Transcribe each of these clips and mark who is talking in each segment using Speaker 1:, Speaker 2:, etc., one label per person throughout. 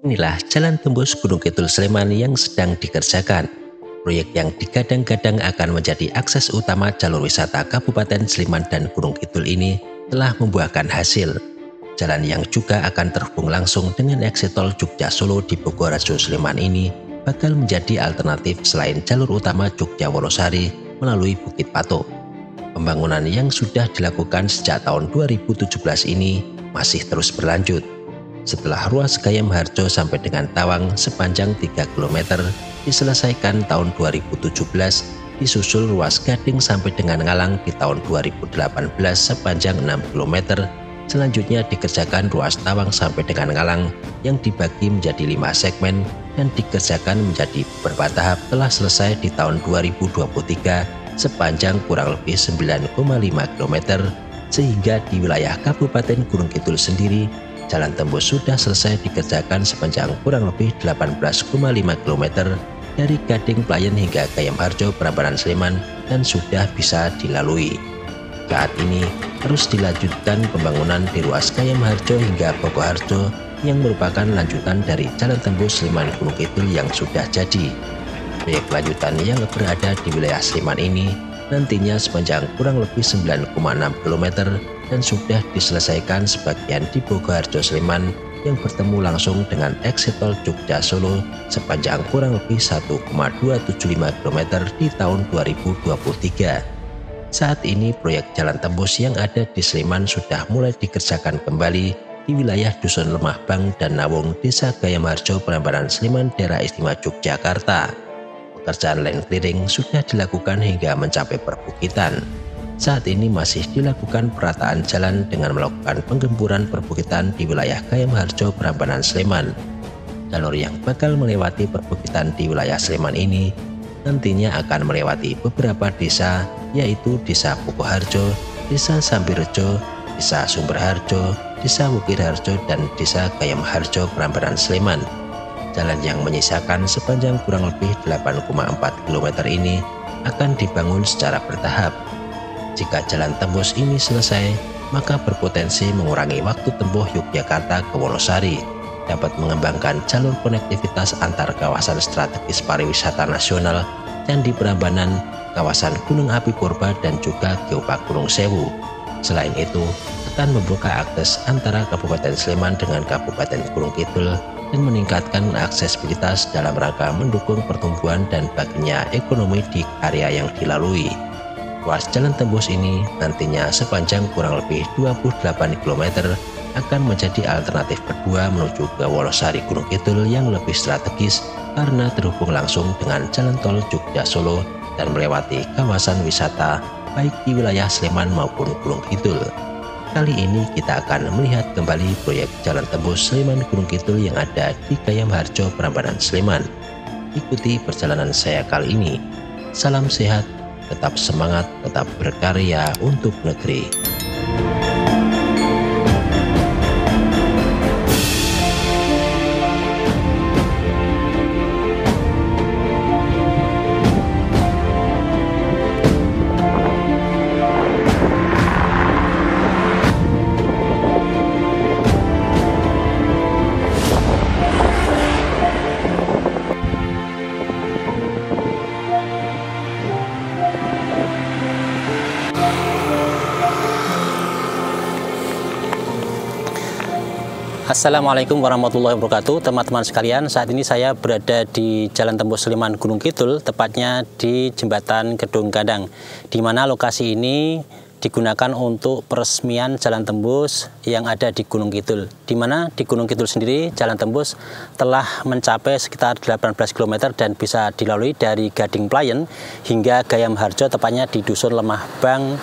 Speaker 1: Inilah jalan tembus Gunung Kidul Sleman yang sedang dikerjakan. Proyek yang digadang-gadang akan menjadi akses utama jalur wisata Kabupaten Sleman dan Gunung Kidul ini telah membuahkan hasil. Jalan yang juga akan terhubung langsung dengan eksit tol Jogja Solo di Bogorajo Sleman ini bakal menjadi alternatif selain jalur utama Jogja Wonosari melalui Bukit Pato. Pembangunan yang sudah dilakukan sejak tahun 2017 ini masih terus berlanjut. Setelah ruas Gayam Harjo sampai dengan Tawang sepanjang 3 km diselesaikan tahun 2017, disusul ruas Gading sampai dengan Ngalang di tahun 2018 sepanjang 6 km. Selanjutnya dikerjakan ruas Tawang sampai dengan Ngalang yang dibagi menjadi 5 segmen dan dikerjakan menjadi beberapa tahap telah selesai di tahun 2023 sepanjang kurang lebih 9,5 km, sehingga di wilayah Kabupaten Gunung Kidul sendiri jalan tembus sudah selesai dikerjakan sepanjang kurang lebih 18,5 km dari Gading Playen hingga Gayam Harjo Prambanan Sleman dan sudah bisa dilalui. Saat ini terus dilanjutkan pembangunan di ruas Gayam Harjo hingga Bogoharjo yang merupakan lanjutan dari jalan tembus Sleman Gunung Kidul yang sudah jadi. Proyek lanjutan yang berada di wilayah Sleman ini nantinya sepanjang kurang lebih 9,6 km dan sudah diselesaikan sebagian di Bogoharjo Sleman yang bertemu langsung dengan eksit tol Jogja Solo sepanjang kurang lebih 1,275 km di tahun 2023. Saat ini proyek jalan tembus yang ada di Sleman sudah mulai dikerjakan kembali di wilayah Dusun Lemah Bang dan Nawung, Desa Gayam Harjo, Prambanan Sleman, Daerah Istimewa Yogyakarta. Pekerjaan land clearing sudah dilakukan hingga mencapai perbukitan. Saat ini masih dilakukan perataan jalan dengan melakukan penggemburan perbukitan di wilayah Gayam Harjo, Prambanan Sleman. Jalur yang bakal melewati perbukitan di wilayah Sleman ini nantinya akan melewati beberapa desa, yaitu Desa Bogoharjo, Desa Sambirejo, Desa Sumberharjo, Desa Wukirharjo, dan Desa Gayam Harjo, Prambanan Sleman. Jalan yang menyisakan sepanjang kurang lebih 8,4 km ini akan dibangun secara bertahap. Jika jalan tembus ini selesai, maka berpotensi mengurangi waktu tempuh Yogyakarta ke Wonosari, dapat mengembangkan jalur konektivitas antar kawasan strategis pariwisata nasional Candi Prambanan, kawasan Gunung Api Purba, dan juga Geopark Gunung Sewu. Selain itu, akan membuka akses antara Kabupaten Sleman dengan Kabupaten Gunung Kidul dan meningkatkan aksesibilitas dalam rangka mendukung pertumbuhan dan bangkitnya ekonomi di area yang dilalui. Ruas jalan tembus ini nantinya sepanjang kurang lebih 28 km akan menjadi alternatif kedua menuju ke Wonosari Gunung Kidul yang lebih strategis karena terhubung langsung dengan jalan tol Jogja Solo dan melewati kawasan wisata baik di wilayah Sleman maupun Gunung Kidul. Kali ini kita akan melihat kembali proyek jalan tembus Sleman Gunung Kidul yang ada di Gayam Harjo, Prambanan Sleman. Ikuti perjalanan saya kali ini. Salam sehat, tetap semangat, tetap berkarya untuk negeri.
Speaker 2: Assalamualaikum warahmatullahi wabarakatuh, teman-teman sekalian. Saat ini saya berada di Jalan Tembus Sleman Gunung Kidul, tepatnya di Jembatan Gedung Gadang, di mana lokasi ini digunakan untuk peresmian jalan tembus yang ada di Gunung Kidul. Di mana di Gunung Kidul sendiri jalan tembus telah mencapai sekitar 18 km dan bisa dilalui dari Gading Playen hingga Gayam Harjo, tepatnya di Dusun Lemah Bang,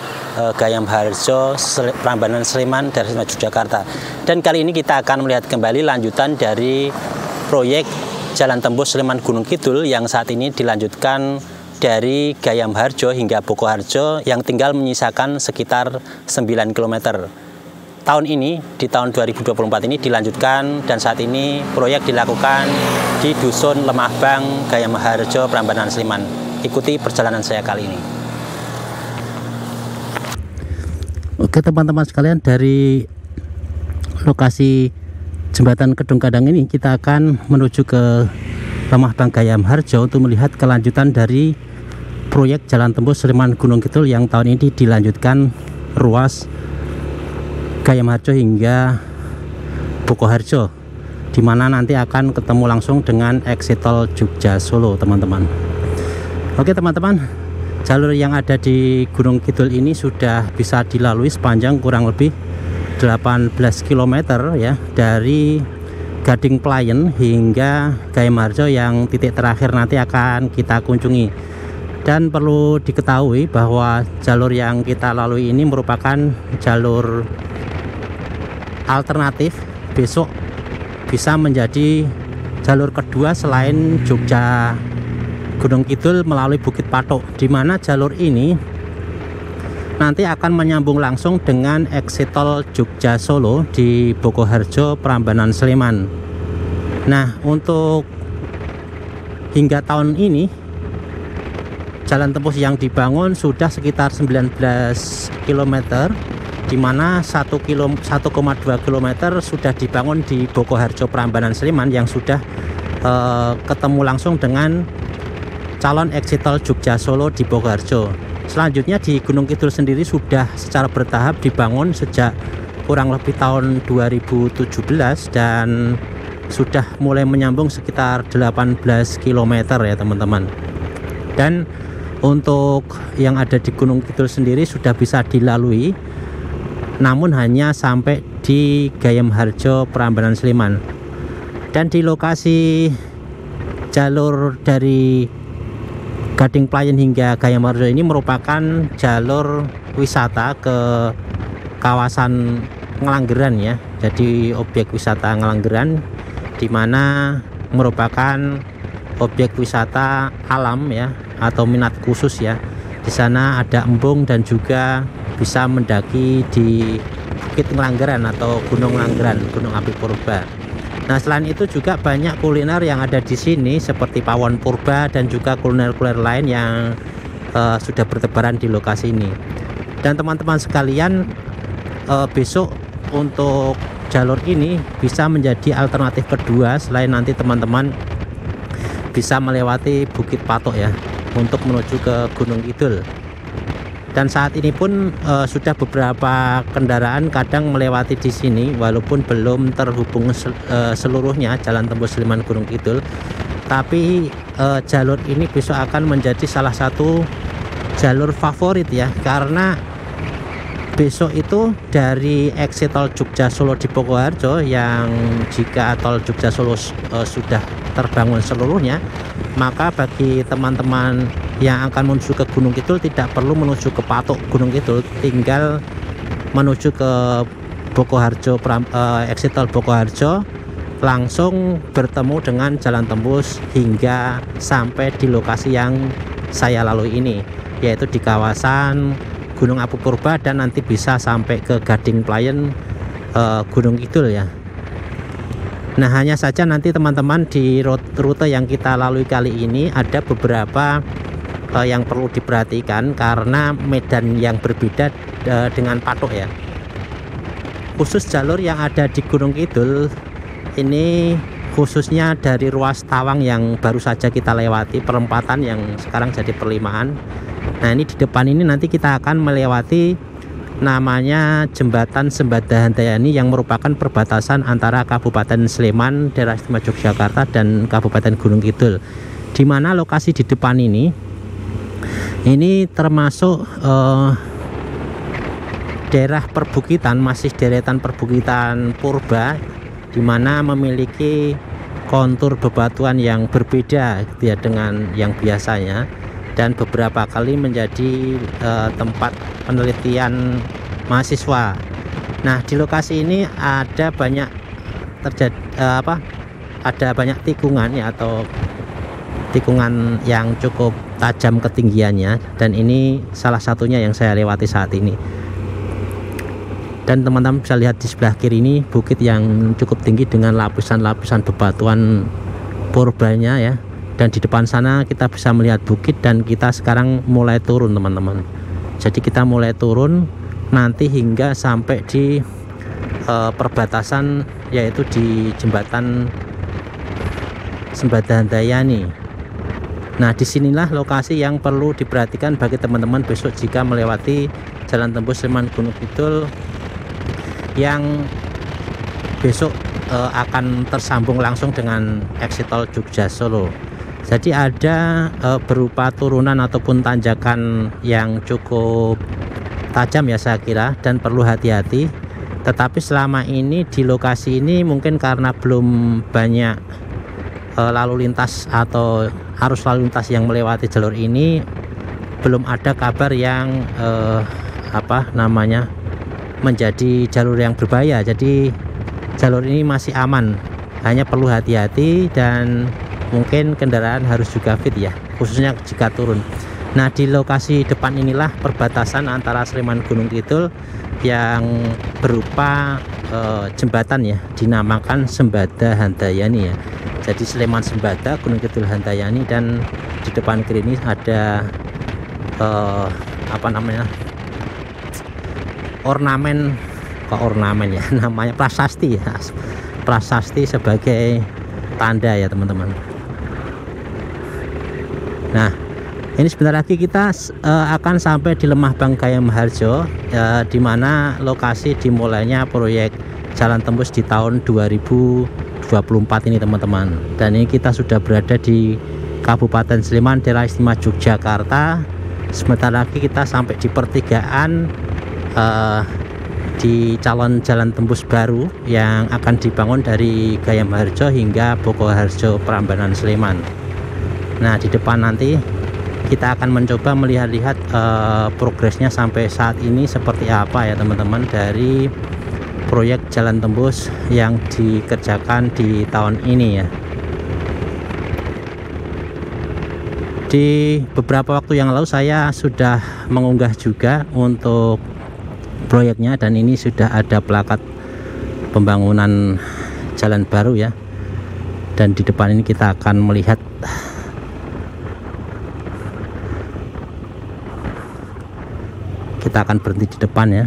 Speaker 2: Gayam Harjo, Prambanan Sleman, dari Yogyakarta. Dan kali ini kita akan melihat kembali lanjutan dari proyek jalan tembus Sleman Gunung Kidul yang saat ini dilanjutkan dari Gayam Harjo hingga Bogoharjo yang tinggal menyisakan sekitar 9 km. Tahun ini, di tahun 2024 ini dilanjutkan dan saat ini proyek dilakukan di Dusun Lemah Bang, Gayam Harjo, Prambanan Sleman. Ikuti perjalanan saya kali ini.
Speaker 3: Oke teman-teman sekalian, dari lokasi
Speaker 2: jembatan Kedung Gadang ini kita akan menuju ke Lemah Bang Gayam Harjo untuk melihat kelanjutan dari proyek Jalan Tembus Sleman Gunung Kidul yang tahun ini dilanjutkan ruas Gayam Harjo hingga Bokoharjo, di mana nanti akan ketemu langsung dengan exit tol Jogja Solo, teman-teman. Oke teman-teman, jalur yang ada di Gunung Kidul ini sudah bisa dilalui sepanjang kurang lebih 18 km ya, dari Gading Playen hingga Gayam Harjo yang titik terakhir nanti akan kita kunjungi. Dan perlu diketahui bahwa jalur yang kita lalui ini merupakan jalur alternatif, besok bisa menjadi jalur kedua selain Jogja Gunung Kidul melalui Bukit Patok, di mana jalur ini nanti akan menyambung langsung dengan exit tol Jogja Solo di Bokoharjo Prambanan Sleman. Nah, untuk hingga tahun ini jalan tembus yang dibangun sudah sekitar 19 km, di mana 1,2 km sudah dibangun di Bokoharjo Prambanan Sleman yang sudah ketemu langsung dengan calon exit tol Jogja Solo di Bokoharjo. Selanjutnya di Gunung Kidul sendiri sudah secara bertahap dibangun sejak kurang lebih tahun 2017 dan sudah mulai menyambung sekitar 18 km ya teman-teman. Dan untuk yang ada di Gunung Kidul sendiri sudah bisa dilalui, namun hanya sampai di Gayam Harjo Prambanan Sleman. Dan di lokasi jalur dari Gading Playen hingga Gayam Harjo ini merupakan jalur wisata ke kawasan Ngelanggeran ya. Jadi objek wisata Ngelanggeran, di mana merupakan objek wisata alam ya, atau minat khusus ya. Di sana ada embung dan juga bisa mendaki di Bukit Ngelanggeran atau Gunung Ngelanggeran, Gunung Api Purba. Nah, selain itu juga banyak kuliner yang ada di sini seperti pawon purba dan juga kuliner-kuliner lain yang sudah bertebaran di lokasi ini. Dan teman-teman sekalian, besok untuk jalur ini bisa menjadi alternatif kedua selain nanti teman-teman bisa melewati Bukit Patok ya, untuk menuju ke Gunung Kidul. Dan saat ini pun sudah beberapa kendaraan kadang melewati di sini, walaupun belum terhubung seluruhnya jalan tembus Sleman Gunung Kidul. Tapi jalur ini besok akan menjadi salah satu jalur favorit ya, karena besok itu dari exit tol Jogja Solo di Bokoharjo, yang jika tol Jogja Solo sudah terbangun seluruhnya, maka bagi teman-teman yang akan menuju ke Gunung Kidul tidak perlu menuju ke Patok Gunung Kidul, tinggal menuju ke Bokoharjo, exit tol Bokoharjo, langsung bertemu dengan jalan tembus hingga sampai di lokasi yang saya lalui ini, yaitu di kawasan Gunung Api Purba, dan nanti bisa sampai ke Gading Playen Gunung Kidul ya. Nah, hanya saja nanti teman-teman di rute yang kita lalui kali ini ada beberapa yang perlu diperhatikan karena medan yang berbeda dengan Patok ya. Khusus jalur yang ada di Gunung Kidul ini, khususnya dari ruas Tawang yang baru saja kita lewati, perempatan yang sekarang jadi perlimaan. Nah, ini di depan ini nanti kita akan melewati namanya Jembatan Sembadayani yang merupakan perbatasan antara Kabupaten Sleman, Daerah Istimewa Yogyakarta dan Kabupaten Gunung Kidul, di mana lokasi di depan ini termasuk daerah perbukitan, masih deretan perbukitan purba, di mana memiliki kontur bebatuan yang berbeda gitu ya dengan yang biasanya, dan beberapa kali menjadi tempat penelitian mahasiswa. Nah, di lokasi ini ada banyak ada banyak tikungan ya, atau tikungan yang cukup tajam ketinggiannya, dan ini salah satunya yang saya lewati saat ini. Dan teman-teman bisa lihat di sebelah kiri ini bukit yang cukup tinggi dengan lapisan-lapisan bebatuan purbanya ya. Dan di depan sana kita bisa melihat bukit, dan kita sekarang mulai turun teman-teman. Jadi kita mulai turun nanti hingga sampai di perbatasan, yaitu di jembatan Sembada Handayani. Nah, disinilah lokasi yang perlu diperhatikan bagi teman-teman besok jika melewati Jalan Tembus Sleman Gunung Kidul yang besok akan tersambung langsung dengan exit tol Jogja Solo. Jadi ada berupa turunan ataupun tanjakan yang cukup tajam ya saya kira, dan perlu hati-hati. Tetapi selama ini di lokasi ini mungkin karena belum banyak lalu lintas atau arus lalu lintas yang melewati jalur ini, belum ada kabar yang menjadi jalur yang berbahaya. Jadi jalur ini masih aman, hanya perlu hati-hati dan mungkin kendaraan harus juga fit ya, khususnya jika turun. Nah, di lokasi depan inilah perbatasan antara Sleman Gunung Kidul yang berupa jembatan ya, dinamakan Sembada Handayani ya. Jadi Sleman Sembada, Gunung Kidul Handayani, dan di depan kiri ini ada ornamen ya, namanya prasasti ya, prasasti sebagai tanda ya teman-teman. Nah, ini sebentar lagi kita akan sampai di Lemahbang Gayam Harjo, di mana lokasi dimulainya proyek Jalan Tembus di tahun 2024 ini teman-teman. Dan ini kita sudah berada di Kabupaten Sleman, Daerah Istimewa Yogyakarta. Sebentar lagi kita sampai di pertigaan di calon jalan tembus baru yang akan dibangun dari Gayam Harjo hingga Bokoharjo Prambanan Sleman. Nah, di depan nanti kita akan mencoba melihat-lihat progresnya sampai saat ini seperti apa ya teman-teman, dari proyek jalan tembus yang dikerjakan di tahun ini ya. Di beberapa waktu yang lalu saya sudah mengunggah juga untuk proyeknya, dan ini sudah ada plakat pembangunan jalan baru ya. Dan di depan ini kita akan melihat kita akan berhenti di depan ya.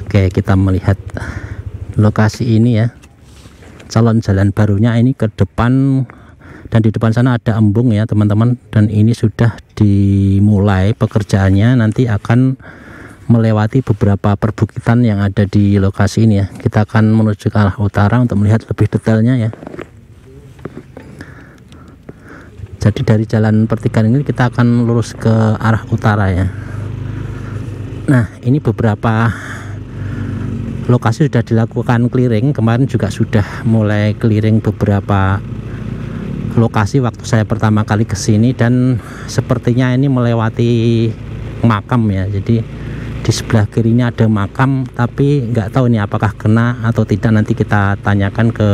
Speaker 2: Oke, kita melihat lokasi ini ya, calon jalan barunya ini ke depan, dan di depan sana ada embung ya teman-teman. Dan ini sudah dimulai pekerjaannya, nanti akan melewati beberapa perbukitan yang ada di lokasi ini ya. Kita akan menuju ke arah utara untuk melihat lebih detailnya ya. Jadi dari jalan pertigaan ini kita akan lurus ke arah utara ya. Nah, ini beberapa lokasi sudah dilakukan clearing. Kemarin juga sudah mulai clearing beberapa lokasi waktu saya pertama kali ke sini, dan sepertinya ini melewati makam ya. Jadi di sebelah kirinya ada makam, tapi nggak tahu ini apakah kena atau tidak, nanti kita tanyakan ke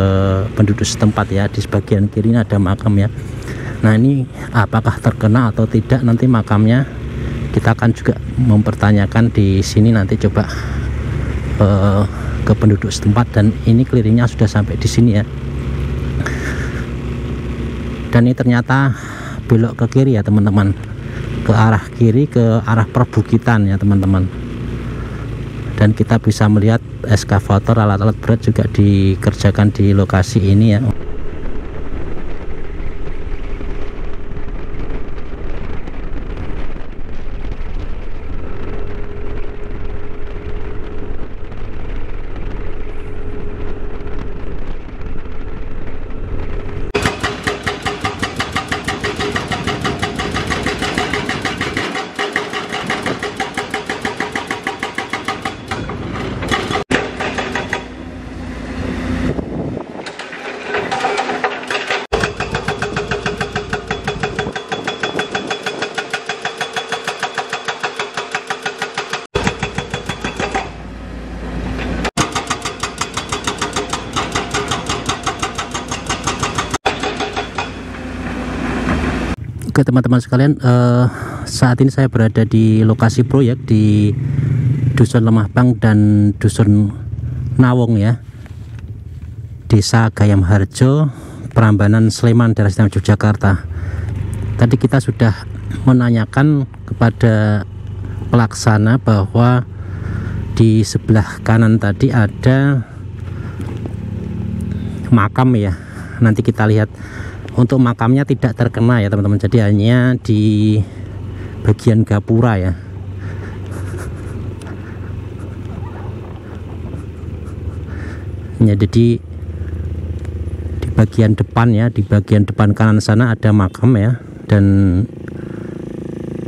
Speaker 2: penduduk setempat ya. Di sebagian kirinya ada makam ya. Nah, ini apakah terkena atau tidak, nanti makamnya kita akan juga mempertanyakan di sini, nanti coba ke penduduk setempat. Dan ini clearingnya sudah sampai di sini ya. Dan ini ternyata belok ke kiri ya teman-teman, ke arah kiri, ke arah perbukitan ya teman-teman. Dan kita bisa melihat eskavator, alat-alat berat juga dikerjakan di lokasi ini ya. Oke teman-teman sekalian, saat ini saya berada di lokasi proyek di Dusun Lemahbang dan Dusun Nawong ya, Desa Gayam Harjo, Prambanan Sleman, Daerah Istimewa Yogyakarta. Tadi kita sudah menanyakan kepada pelaksana bahwa di sebelah kanan tadi ada makam ya. Nanti kita lihat, untuk makamnya tidak terkena ya teman-teman, jadi hanya di bagian gapura ya. Jadi di bagian depan ya, di bagian depan kanan sana ada makam ya, dan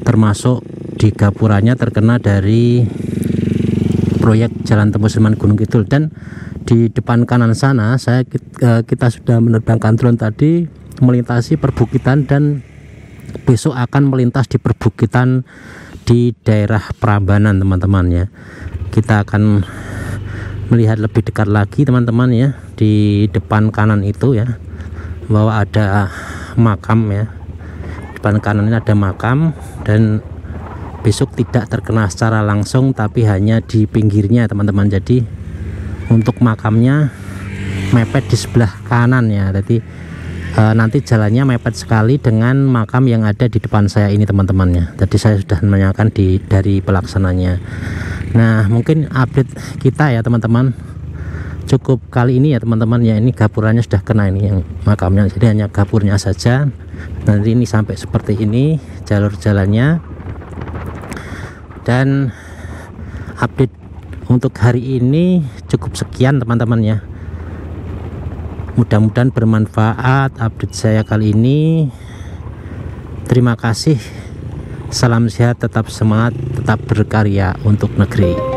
Speaker 2: termasuk di gapuranya terkena dari proyek Jalan Tembus Sleman Gunung Kidul. Dan di depan kanan sana kita sudah menerbangkan drone tadi melintasi perbukitan, dan besok akan melintas di perbukitan di daerah Prambanan teman-teman ya. Kita akan melihat lebih dekat lagi teman-teman ya, di depan kanan itu ya, bahwa ada makam ya. Depan kanan ini ada makam, dan besok tidak terkena secara langsung tapi hanya di pinggirnya teman-teman. Jadi untuk makamnya mepet di sebelah kanan ya, jadi nanti jalannya mepet sekali dengan makam yang ada di depan saya ini teman-teman ya. Jadi saya sudah menanyakan dari pelaksananya. Nah, mungkin update kita ya teman-teman cukup kali ini ya teman-teman ya. Ini gapuranya sudah kena, ini yang makamnya, jadi hanya gapurnya saja. Nanti ini sampai seperti ini jalur jalannya. Dan update untuk hari ini cukup sekian teman-teman ya. Mudah-mudahan bermanfaat update saya kali ini. Terima kasih. Salam sehat, tetap semangat, tetap berkarya untuk negeri.